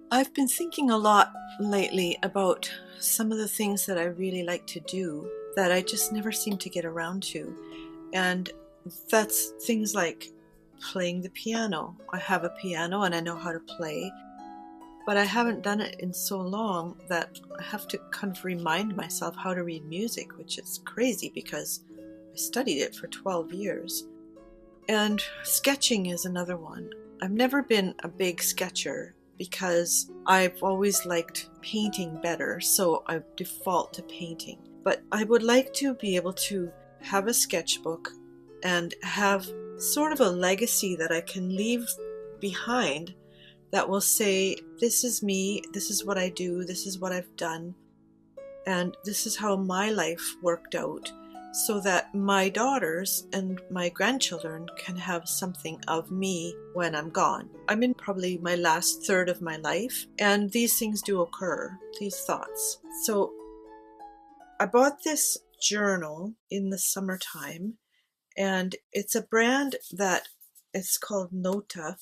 I've been thinking a lot lately about some of the things that I really like to do that I just never seem to get around to. And that's things like playing the piano. I have a piano and I know how to play, but I haven't done it in so long that I have to kind of remind myself how to read music, which is crazy because I studied it for 12 years. And sketching is another one. I've never been a big sketcher because I've always liked painting better, so I default to painting. But I would like to be able to have a sketchbook and have sort of a legacy that I can leave behind that will say, this is me, this is what I do, this is what I've done, and this is how my life worked out, so that my daughters and my grandchildren can have something of me when I'm gone. I'm in probably my last third of my life, and these things do occur, these thoughts. So I bought this journal in the summertime, and it's a brand that it's called Nota.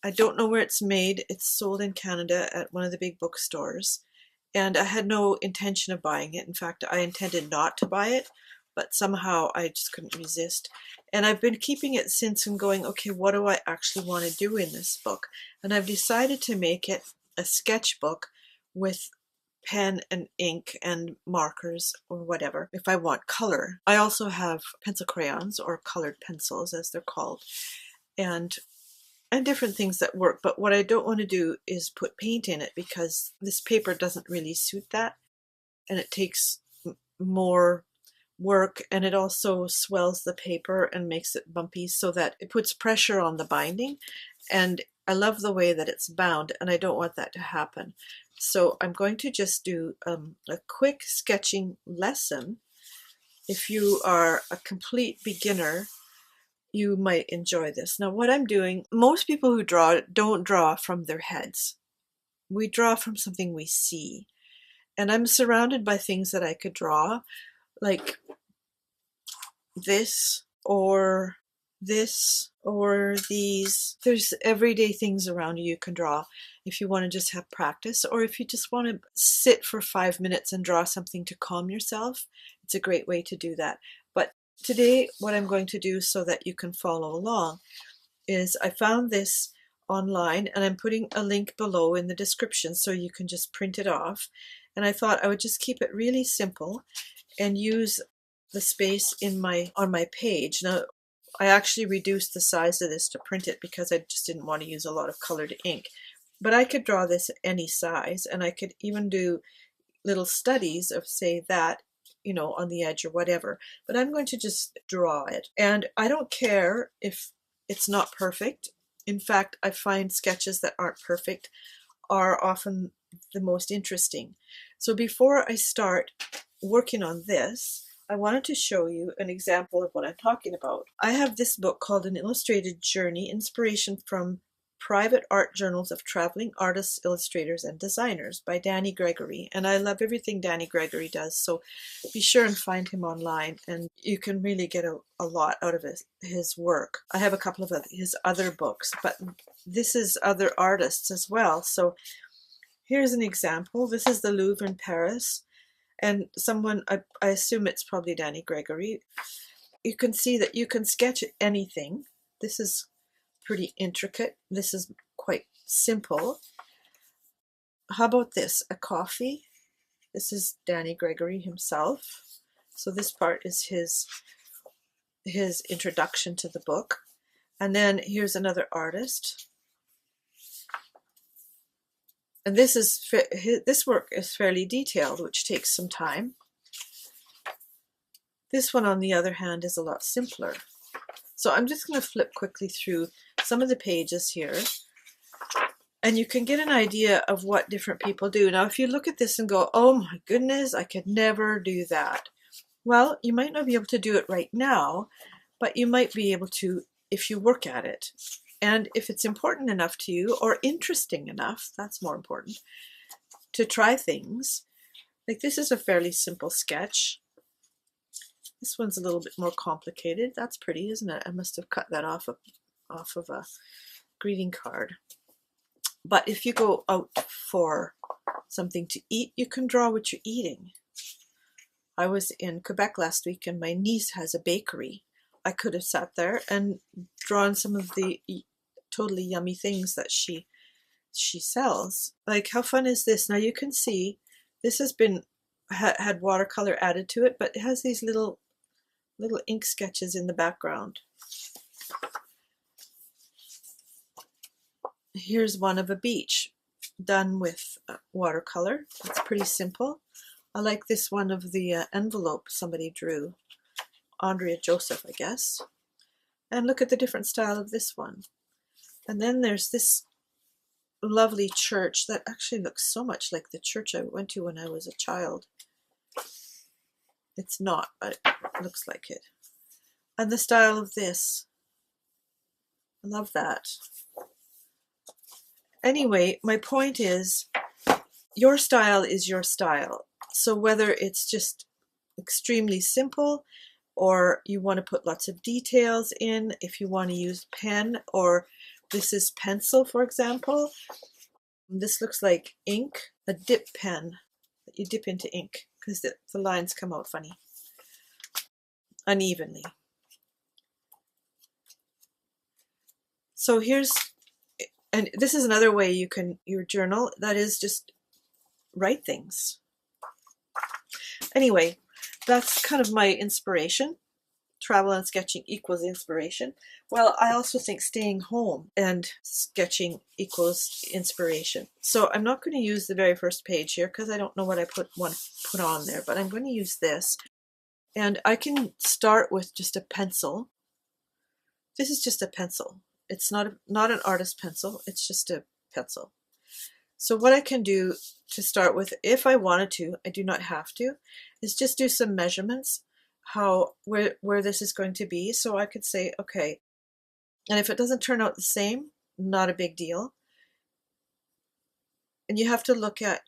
I don't know where it's made. It's sold in Canada at one of the big bookstores. And I had no intention of buying it. In fact, I intended not to buy it, but somehow I just couldn't resist. And I've been keeping it since and going, okay, what do I actually want to do in this book? And I've decided to make it a sketchbook with pen and ink and markers or whatever if I want color. I also have pencil crayons, or colored pencils as they're called, and different things that work. But what I don't want to do is put paint in it because this paper doesn't really suit that, and it takes more work, and it also swells the paper and makes it bumpy so that it puts pressure on the binding. And I love the way that it's bound, and I don't want that to happen. So I'm going to just do a quick sketching lesson. If you are a complete beginner, you might enjoy this. Now, what I'm doing, most people who draw don't draw from their heads. We draw from something we see. And I'm surrounded by things that I could draw, like this or these. There's everyday things around you can draw if you want to just have practice, or if you just want to sit for 5 minutes and draw something to calm yourself. It's a great way to do that. But today, what I'm going to do so that you can follow along is I found this online, and I'm putting a link below in the description so you can just print it off. And I thought I would just keep it really simple and use the space on my page. Now, I actually reduced the size of this to print it because I just didn't want to use a lot of colored ink. But I could draw this any size, and I could even do little studies of, say, that, on the edge or whatever. But I'm going to just draw it. And I don't care if it's not perfect. In fact, I find sketches that aren't perfect are often the most interesting. So before I start working on this, I wanted to show you an example of what I'm talking about. I have this book called An Illustrated Journey, Inspiration from Private Art Journals of Traveling Artists, Illustrators, and Designers by Danny Gregory. And I love everything Danny Gregory does, so be sure and find him online, and you can really get a lot out of his work. I have a couple of his other books, but this is other artists as well. So here's an example. This is the Louvre in Paris. And someone, I assume it's probably Danny Gregory. You can see that you can sketch anything. This is pretty intricate. This is quite simple. How about this? A coffee. This is Danny Gregory himself. So this part is his introduction to the book. And then here's another artist. And this work is fairly detailed, which takes some time. This one, on the other hand, is a lot simpler. So I'm just going to flip quickly through some of the pages here, and you can get an idea of what different people do. Now, if you look at this and go, oh my goodness, I could never do that. Well, you might not be able to do it right now, but you might be able to if you work at it. And if it's important enough to you, or interesting enough, that's more important, to try things. Like, this is a fairly simple sketch. This one's a little bit more complicated. That's pretty, isn't it? I must have cut that off of a greeting card. But if you go out for something to eat, you can draw what you're eating. I was in Quebec last week and my niece has a bakery. I could have sat there and drawn some of the totally yummy things that she sells. Like, how fun is this? Now you can see this has been had watercolor added to it, but it has these little ink sketches in the background. Here's one of a beach done with watercolor. It's pretty simple. I like this one of the envelope somebody drew. Andrea Joseph, I guess. And look at the different style of this one. And then there's this lovely church that actually looks so much like the church I went to when I was a child. It's not, but it looks like it. And the style of this. I love that. Anyway, my point is, your style is your style. So whether it's just extremely simple, or you want to put lots of details in, if you want to use pen, or this is pencil, for example. This looks like ink, a dip pen that you dip into ink, because the lines come out funny, unevenly. So here's, and this is another way you can, your journal, that is just write things. Anyway, that's kind of my inspiration. Travel and sketching equals inspiration. Well, I also think staying home and sketching equals inspiration. So I'm not going to use the very first page here because I don't know what I want to put on there, but I'm going to use this. And I can start with just a pencil. This is just a pencil. It's not an artist pencil. It's just a pencil. So what I can do to start with, if I wanted to, I do not have to, is just do some measurements, where this is going to be. So I could say, okay, and if it doesn't turn out the same, not a big deal. And you have to look at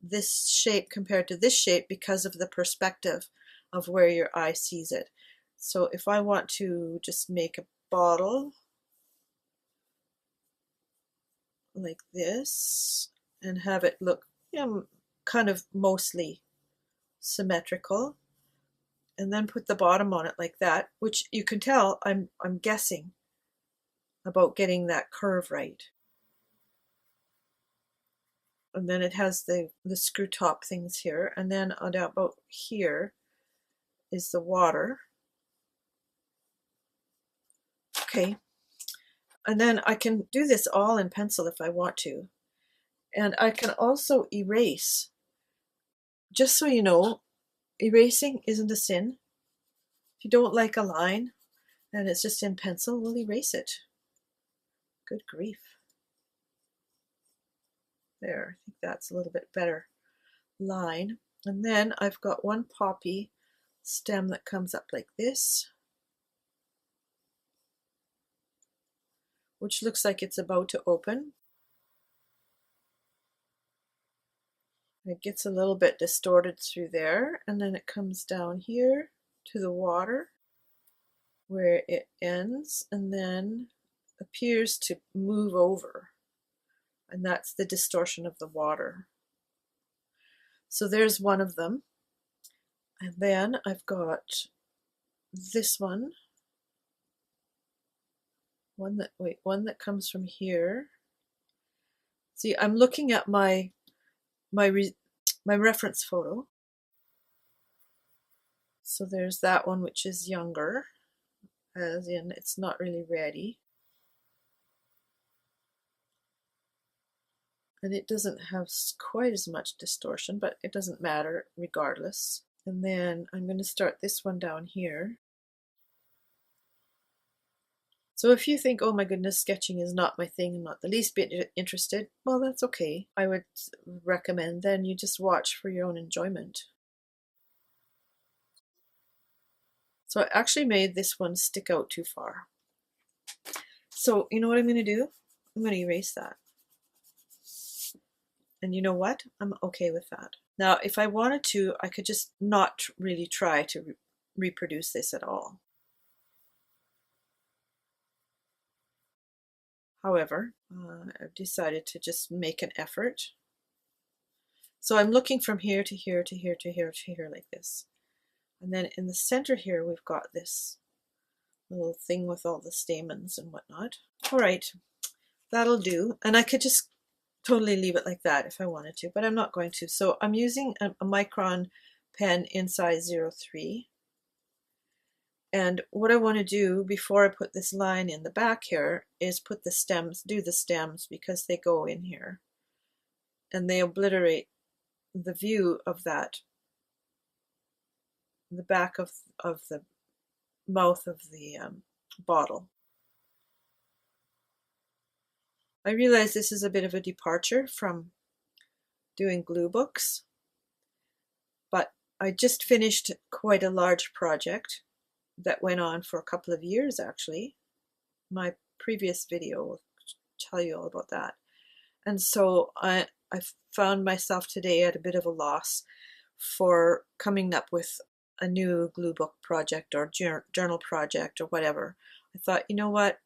this shape compared to this shape because of the perspective of where your eye sees it. So if I want to just make a bottle like this and have it look, kind of mostly symmetrical, and then put the bottom on it like that, which you can tell I'm guessing about getting that curve right. And then it has the screw top things here, and then on about here is the water. Okay, and then I can do this all in pencil if I want to. And I can also erase. Just so you know, erasing isn't a sin. If you don't like a line and it's just in pencil, we'll erase it. Good grief. There, I think that's a little bit better line. And then I've got one poppy stem that comes up like this, which looks like it's about to open. It gets a little bit distorted through there, and then it comes down here to the water where it ends, and then appears to move over, and that's the distortion of the water. So there's one of them. And then I've got this one that comes from here. See, I'm looking at my reference photo. So there's that one, which is younger, as in it's not really ready. And it doesn't have quite as much distortion, but it doesn't matter regardless. And then I'm going to start this one down here. So if you think, oh my goodness, sketching is not my thing, I'm not the least bit interested, well, that's okay. I would recommend then you just watch for your own enjoyment. So I actually made this one stick out too far. So you know what I'm going to do? I'm going to erase that. And you know what? I'm okay with that. Now, if I wanted to, I could just not really try to reproduce this at all. However, I've decided to just make an effort. So I'm looking from here to here to here to here to here like this. And then in the center here, we've got this little thing with all the stamens and whatnot. All right, that'll do. And I could just totally leave it like that if I wanted to, but I'm not going to. So I'm using a micron pen in size 03. And what I want to do before I put this line in the back here is put the stems, do the stems, because they go in here. And they obliterate the view of that, the back of the mouth of the bottle. I realize this is a bit of a departure from doing glue books, but I just finished quite a large project that went on for a couple of years actually. My previous video will tell you all about that. And so I found myself today at a bit of a loss for coming up with a new glue book project or journal project or whatever. I thought, you know what,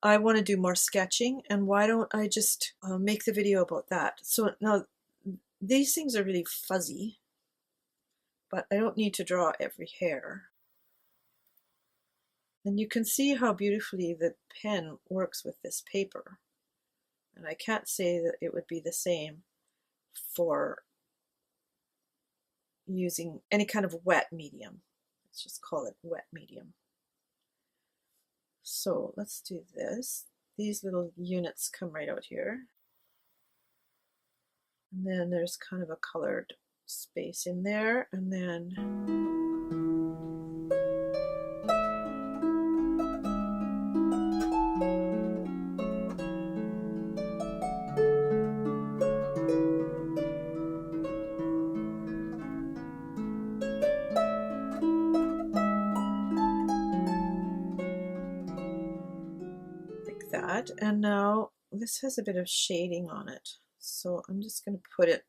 I want to do more sketching, and why don't I just make the video about that? So now these things are really fuzzy, but I don't need to draw every hair. And you can see how beautifully the pen works with this paper. And I can't say that it would be the same for using any kind of wet medium. Let's just call it wet medium. So let's do this. These little units come right out here. And then there's kind of a colored space in there. And then that. And now this has a bit of shading on it, so I'm just going to put it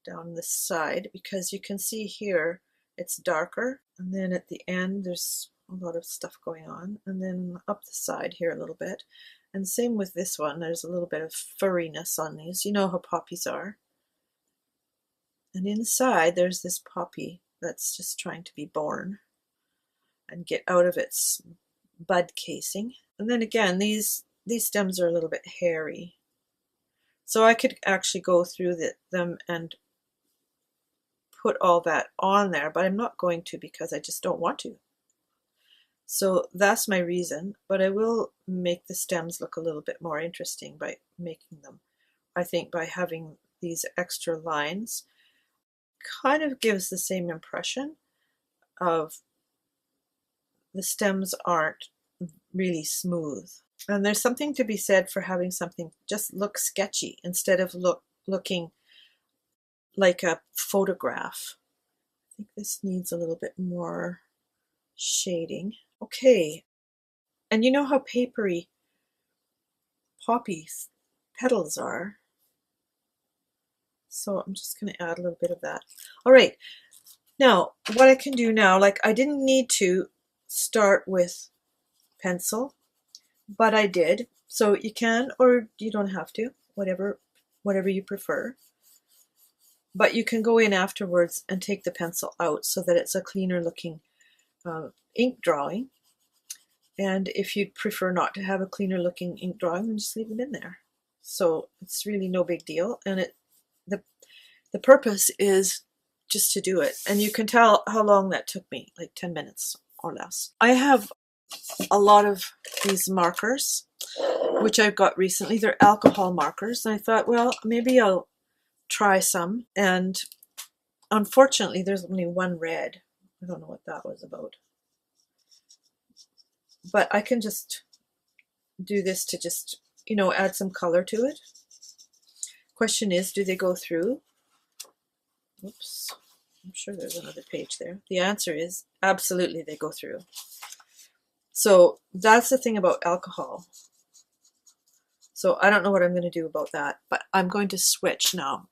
down this side, because you can see here it's darker, and then at the end there's a lot of stuff going on, and then up the side here a little bit. And same with this one, there's a little bit of furriness on these. You know how poppies are. And inside there's this poppy that's just trying to be born and get out of its bud casing. And then again, these stems are a little bit hairy. So I could actually go through them and put all that on there, but I'm not going to, because I just don't want to. So that's my reason, but I will make the stems look a little bit more interesting by making them. I think by having these extra lines kind of gives the same impression of the stems aren't really smooth. And there's something to be said for having something just look sketchy instead of looking like a photograph. I think this needs a little bit more shading. Okay, and you know how papery poppy petals are. So I'm just going to add a little bit of that. All right, now what I can do now, like I didn't need to start with pencil, but I did. So you can, or you don't have to, whatever you prefer. But you can go in afterwards and take the pencil out so that it's a cleaner looking ink drawing. And if you'd prefer not to have a cleaner looking ink drawing, then just leave it in there. So it's really no big deal. And the purpose is just to do it. And you can tell how long that took me, like 10 minutes or less. I have a lot of these markers, which I've got recently. They're alcohol markers. And I thought, well, maybe I'll try some. And unfortunately, there's only one red. I don't know what that was about. But I can just do this to just, you know, add some color to it. Question is, do they go through? Oops, I'm sure there's another page there. The answer is absolutely they go through. So that's the thing about alcohol. So I don't know what I'm going to do about that, but I'm going to switch now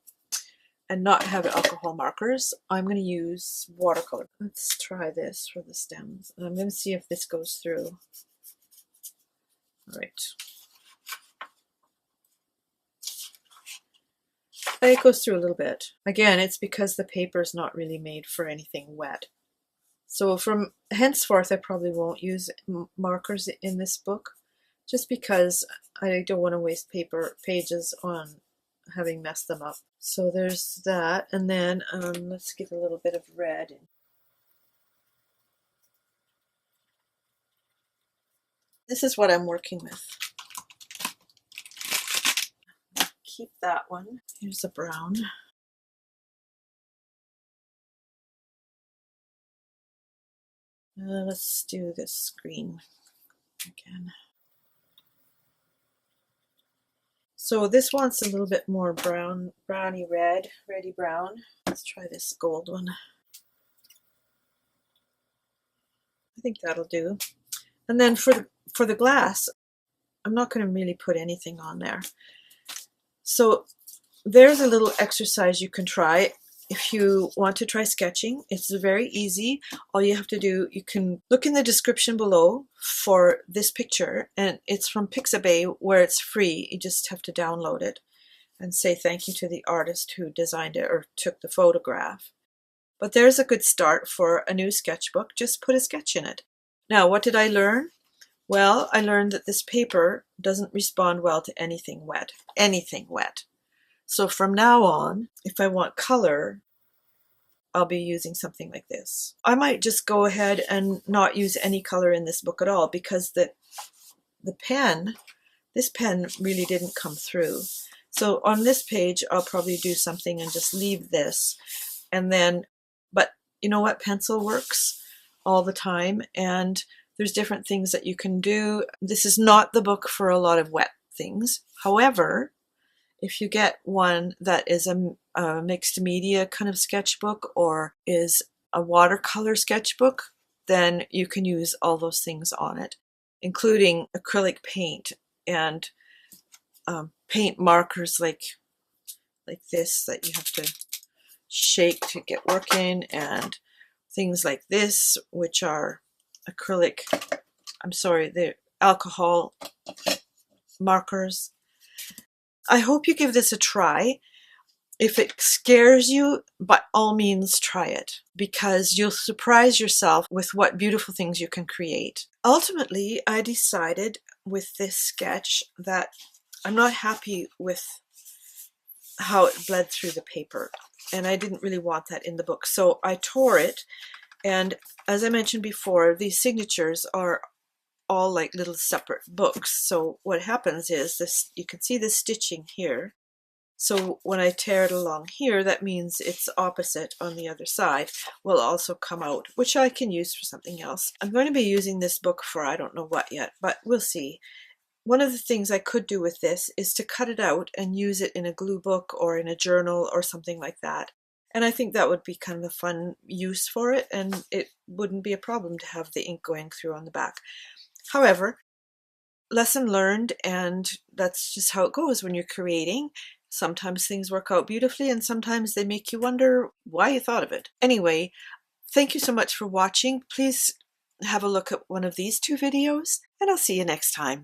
and not have alcohol markers. I'm going to use watercolor. Let's try this for the stems. And I'm going to see if this goes through. All right. It goes through a little bit. Again, it's because the paper is not really made for anything wet. So from henceforth, I probably won't use markers in this book, just because I don't want to waste paper pages on having messed them up. So there's that, and then let's give a little bit of red in. This is what I'm working with. Keep that one. Here's a brown. Let's do this green again. So this wants a little bit more brown, browny red, reddy brown. Let's try this gold one. I think that'll do. And then for the glass, I'm not going to really put anything on there. So there's a little exercise you can try if you want to try sketching. It's very easy. All you have to do, you can look in the description below for this picture, and it's from Pixabay where it's free. You just have to download it and say thank you to the artist who designed it or took the photograph. But there's a good start for a new sketchbook. Just put a sketch in it. Now, what did I learn? Well, I learned that this paper doesn't respond well to anything wet. Anything wet. So from now on, if I want color, I'll be using something like this. I might just go ahead and not use any color in this book at all, because this pen really didn't come through. So on this page, I'll probably do something and just leave this. And then, but you know what? Pencil works all the time, and there's different things that you can do. This is not the book for a lot of wet things. However, if you get one that is a mixed media kind of sketchbook or is a watercolor sketchbook, then you can use all those things on it, including acrylic paint and paint markers like this that you have to shake to get working, and things like this, which are acrylic, the alcohol markers. I hope you give this a try. If it scares you, by all means try it, because you'll surprise yourself with what beautiful things you can create. Ultimately, I decided with this sketch that I'm not happy with how it bled through the paper, and I didn't really want that in the book. So I tore it, and as I mentioned before, these signatures are all like little separate books. So what happens is this, you can see the stitching here. So when I tear it along here, that means its opposite on the other side will also come out, which I can use for something else. I'm going to be using this book for I don't know what yet, but we'll see. One of the things I could do with this is to cut it out and use it in a glue book or in a journal or something like that. And I think that would be kind of a fun use for it, and it wouldn't be a problem to have the ink going through on the back. However, lesson learned, and that's just how it goes when you're creating. Sometimes things work out beautifully, and sometimes they make you wonder why you thought of it. Anyway, thank you so much for watching. Please have a look at one of these two videos, and I'll see you next time.